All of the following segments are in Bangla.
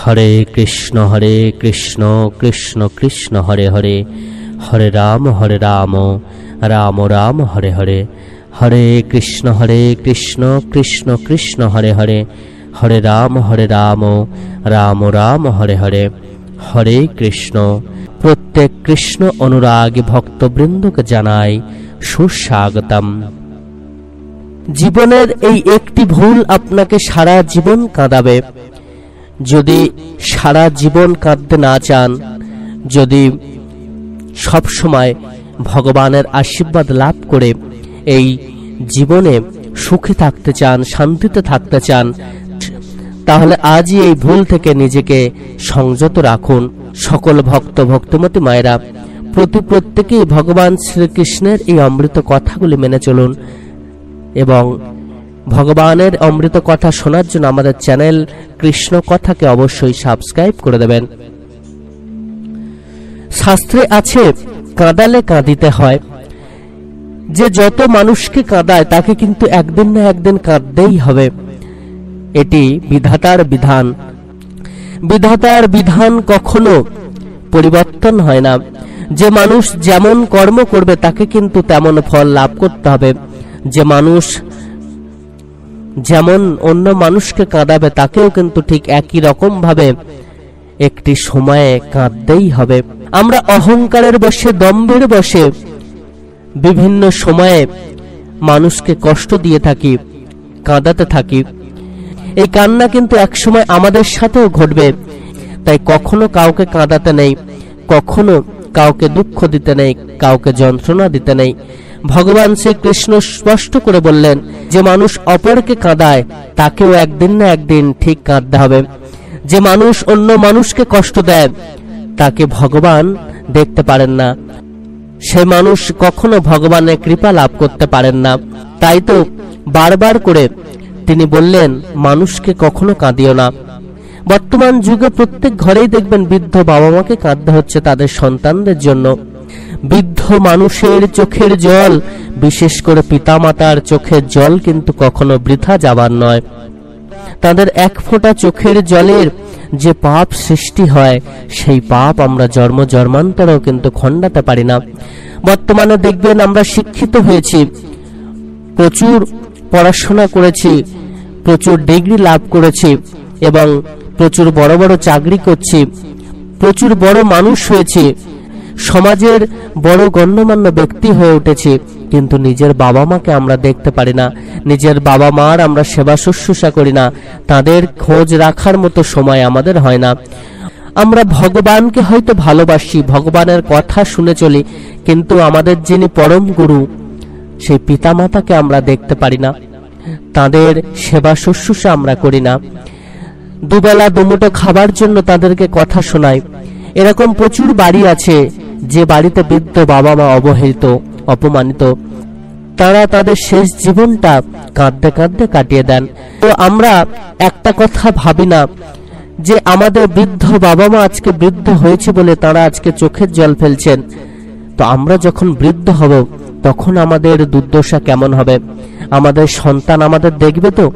হরে কৃষ্ণ কৃষ্ণ কৃষ্ণ হরে হরে, হরে রাম রাম রাম হরে হরে। হরে কৃষ্ণ কৃষ্ণ কৃষ্ণ হরে হরে, হরে রাম রাম রাম হরে হরে। হরে কৃষ্ণ। প্রত্যেক কৃষ্ণ অনুরাগী ভক্তবৃন্দকে জানাই সুস্বাগতম। জীবনের এই একটি ভুল আপনাকে সারা জীবন কাঁদাবে। যদি সারা জীবন কাঁদতে না চান, যদি সব সময় ভগবানের আশীর্বাদ লাভ করে এই জীবনে সুখে থাকতে চান, শান্তিতে থাকতে চান, তাহলে আজই এই ভুল থেকে নিজেকে সংযত রাখুন। সকল ভক্তমতী মায়েরা প্রত্যেকেই ভগবান শ্রীকৃষ্ণের এই অমৃত কথাগুলি মেনে চলুন এবং ভগবানের অমৃত কথা শোনার জন্য আমাদের চ্যানেল কৃষ্ণ কথাকে অবশ্যই সাবস্ক্রাইব করে দেবেন। শাস্ত্রে আছে, কাঁদালে কাঁদিতে হয়। যে যত মানুষকে কাঁদায় তাকে কিন্তু একদিন না একদিন কাঁদতেই হবে। এটি বিধাতার বিধান। বিধাতার বিধান কখনো পরিবর্তন হয় না। যে মানুষ যেমন কর্ম করবে তাকে কিন্তু তেমন ফল লাভ করতে হবে। যে মানুষ যেমন অন্য মানুষকে কাঁদাবে তাকেও কিন্তু ঠিক একই রকম ভাবে একটি সময়ে কাঁদতেই হবে। আমরা অহংকারের বশে, দম্ভের বশে বিভিন্ন সময়ে মানুষকে কষ্ট দিয়ে থাকি, কাঁদাতে থাকি। এই কান্না কিন্তু একসময় আমাদের সাথেও ঘটবে। তাই কখনো কাউকে কাঁদাতে নেই, কখনো কাউকে দুঃখ দিতে নেই, কাউকে যন্ত্রণা দিতে নেই। ভগবান শ্রীকৃষ্ণ স্পষ্ট করে বললেন, যে মানুষ অপরকে কাঁদায় তাকেও একদিন না একদিন ঠিক কাঁদতে হবে। যে মানুষ অন্য মানুষকে কষ্ট দেয় তাকে ভগবান দেখতে পারেন না, সে মানুষ কখনো ভগবানের কৃপা লাভ করতে পারেন না। তাই তো বারবার করে তিনি বললেন, মানুষকে কখনো কাঁদিও না। বর্তমান যুগে প্রত্যেক ঘরেই দেখবেন বৃদ্ধ বাবা মাকে কাঁদতে হচ্ছে তাদের সন্তানদের জন্য। বৃদ্ধ মানুষের চোখের জল, বিশেষ করে পিতামাতার চোখের জল কিন্তু কখনো বৃথা যাবার নয়। তাদের এক ফোঁটা চোখের জলের যে পাপ সৃষ্টি হয়, সেই পাপ আমরা জন্ম জন্মান্তরেও কিন্তু খণ্ডাতে পারি না। বর্তমানে দেখবেন আমরা শিক্ষিত হয়েছি, প্রচুর পড়াশোনা করেছি, প্রচুর ডিগ্রি লাভ করেছি এবং প্রচুর বড় বড় চাকরি করছি, প্রচুর বড় মানুষ হয়েছি, সমাজের বড় গণ্যমান্য ব্যক্তি হয়ে উঠেছি, কিন্তু নিজের বাবা মাকে আমরা দেখতে পারি না। নিজের বাবা মার আমরা সেবা শুশ্রূষা করি না, তাদের খোঁজ রাখার মতো সময় আমাদের হয় না। আমরা ভগবানকে হয়তো ভালোবাসি, ভগবানের কথা শুনে চলি, কিন্তু আমাদের যিনি পরম গুরু সেই পিতামাতাকে আমরা দেখতে পারি না, তাদের সেবা শুশ্রূষা আমরা করি না। দুবেলা দুমুঠো খাবার জন্য তাদেরকে কথা শোনাই। এরকম প্রচুর বাড়ি আছে যে বাড়িতে বৃদ্ধ বাবা মা অবহেলিত, অপমানিত। তারা তাদের শেষ জীবনটা কাঁদতে কাঁদতে কাটিয়ে দেন। তো আমরা একটা কথা ভাবি না যে আমাদের বৃদ্ধ বাবা মা আজকে বৃদ্ধ হয়েছে বলে তারা আজকে চোখের জল ফেলছেন। তো আমরা যখন বৃদ্ধ হব তখন আমাদের দুর্দশা কেমন হবে? আমাদের সন্তান আমাদের দেখবে তো?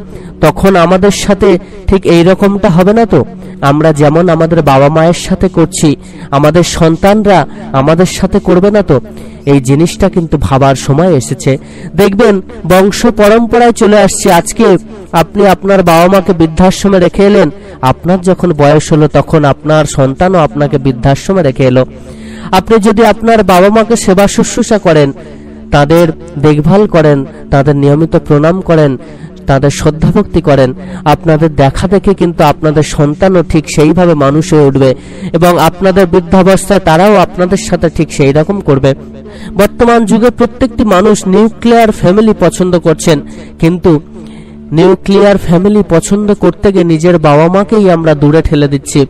তখন আমাদের সাথে ঠিক এই রকমটা হবে না তো? আমরা যেমন আমাদের বাবা মায়ের সাথে করছি, আমাদের সন্তানরা আমাদের সাথে করবে না তো? এই জিনিসটা কিন্তু ভাবার সময় এসেছে। দেখবেন বংশ পরম্পরায় চলে আসছে। আজকে আপনি আপনার বাবা মাকে বৃদ্ধাশ্রমে রেখে এলেন, আপনার যখন বয়স হলো তখন আপনার সন্তানও আপনাকে বৃদ্ধাশ্রমে রেখে এলো। আপনি যদি আপনার বাবা মাকে সেবা শুশ্রূষা করেন, তাদের দেখভাল করেন, তাদের নিয়মিত প্রণাম করেন, তাদের শ্রদ্ধা ভক্তি করেন, আপনাদের দেখা দেখে কিন্তু আপনাদের সন্তানও ঠিক সেইভাবে মানুষ হয়ে উঠবে এবং আপনাদের বৃদ্ধাবস্থায় তারাও আপনাদের সাথে ঠিক সেই রকম করবে। বর্তমান যুগে প্রত্যেকটি মানুষ নিউক্লিয়ার ফ্যামিলি পছন্দ করছেন, কিন্তু নিউক্লিয়ার ফ্যামিলি পছন্দ করতে গিয়ে নিজের বাবা মাকেই আমরা দূরে ঠেলে দিচ্ছি।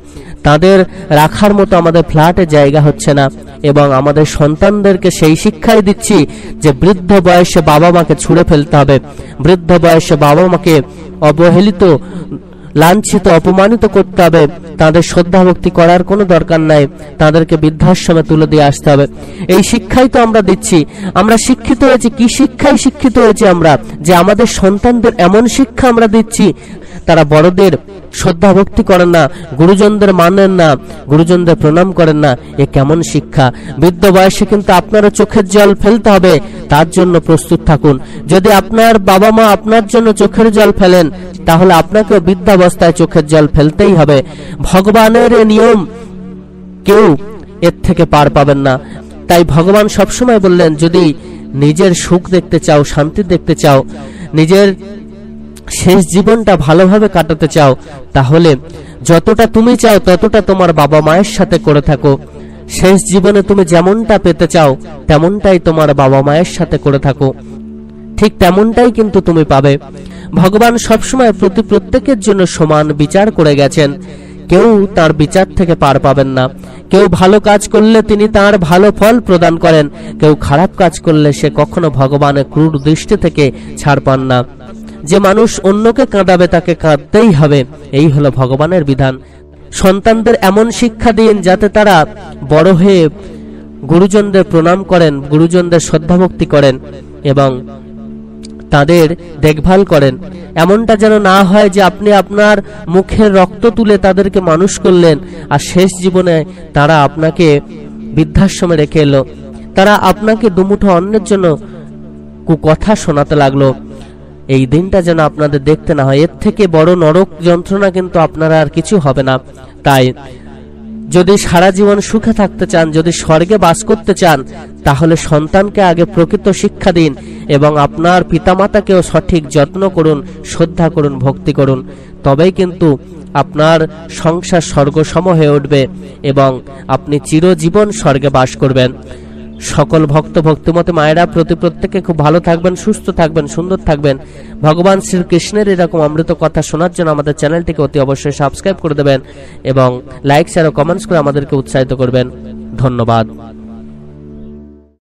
তাদের রাখার মতো আমাদের ফ্ল্যাটে জায়গা হচ্ছে না এবং আমাদের সন্তানদেরকে সেই শিক্ষাই দিচ্ছি যে বৃদ্ধ বয়সে বাবা মাকে ছুঁড়ে ফেলতে হবে, বৃদ্ধ বয়সে বাবা মাকে অবহেলিত, লাঞ্ছিত, অপমানিত করতে হবে, তাদের শ্রদ্ধা ভক্তি করার কোনো দরকার নাই, তাদেরকে বৃদ্ধাশ্রমে তুলে দিয়ে আসতে হবে। এই শিক্ষাই তো আমরা দিচ্ছি। আমরা শিক্ষিত হয়েছি, কি শিক্ষায় শিক্ষিত হয়েছি আমরা, যে আমাদের সন্তানদের এমন শিক্ষা আমরা দিচ্ছি, তারা বড়দের শ্রদ্ধা ভক্তি করেন না, গুরুজনদের মানেন না, গুরুজনদের প্রণাম করেন না। এ কেমন শিক্ষা? বৃদ্ধ বয়সে কিন্তু আপনারও চোখের জল ফেলতে হবে, তার জন্য প্রস্তুত থাকুন। যদি আপনার বাবা মা আপনার জন্য চোখের জল ফেলেন, তাহলে আপনাকেও বৃদ্ধাবস্থায় চোখের জল ফেলতেই হবে। ভগবানের নিয়ম, কেউ এর থেকে পার পাবেন না। তাই ভগবান সবসময় বললেন, যদি নিজের সুখ দেখতে চাও, শান্তি দেখতে চাও, নিজের শেষ জীবনটা ভালোভাবে কাটাতে চাও, তাহলে যতটা তুমি চাও ততটা তোমার বাবা মায়ের সাথে করে থাকো। শেষ জীবনে তুমি যেমনটা পেতে চাও তেমনটাই তোমার বাবা মায়ের সাথে করে থাকো, ঠিক তেমনটাই কিন্তু তুমি পাবে। ভগবান সবসময় প্রত্যেকের জন্য সমান বিচার করে গেছেন, কেউ তার বিচার থেকে পার পাবেন না। কেউ ভালো কাজ করলে তিনি তার ভালো ফল প্রদান করেন, কেউ খারাপ কাজ করলে সে কখনো ভগবানের ক্রূর দৃষ্টি থেকে ছাড় পান না। যে মানুষ অন্যকে কাঁদাবে তাকে কাঁদতেই হবে, এই হলো ভগবানের বিধান। সন্তানদের এমন শিক্ষা দিন যাতে তারা বড় হয়ে গুরুজনদের প্রণাম করেন, গুরুজনদের শ্রদ্ধা ভক্তি করেন এবং তাদের দেখভাল করেন। এমনটা যেন না হয় যে আপনি আপনার মুখের রক্ত তুলে তাদেরকে মানুষ করলেন, আর শেষ জীবনে তারা আপনাকে বৃদ্ধাশ্রমে রেখে এলো, তারা আপনাকে দুমুঠো অন্নের জন্য কুকথা শোনাতে লাগলো। এই দিনটা যেন আপনাদের দেখতে না হয়। এর থেকে বড় নরক যন্ত্রণা কিন্তু আপনারা আর কিছু হবে না। তাই যদি সারা জীবন সুখে থাকতে চান, যদি স্বর্গে বাস করতে চান, তাহলে সন্তানকে আগে প্রকৃত শিক্ষা দিন এবং আপনার পিতামাতাকেও সঠিক যত্ন করুন, শ্রদ্ধা করুন, ভক্তি করুন। তবেই কিন্তু আপনার সংসার স্বর্গসম হয়ে উঠবে এবং আপনি চিরজীবন স্বর্গে বাস করবেন। সকল ভক্ত ভক্তিমতী মায়েরা প্রত্যেকে খুব ভালো থাকবেন, সুস্থ থাকবেন, সুন্দর থাকবেন। ভগবান শ্রীকৃষ্ণের এরকম অমৃত কথা শোনার জন্য আমাদের চ্যানেলটিকে অতি অবশ্যই সাবস্ক্রাইব করে দেবেন এবং লাইক শেয়ার ও কমেন্টস করে আমাদেরকে উৎসাহিত করবেন। ধন্যবাদ।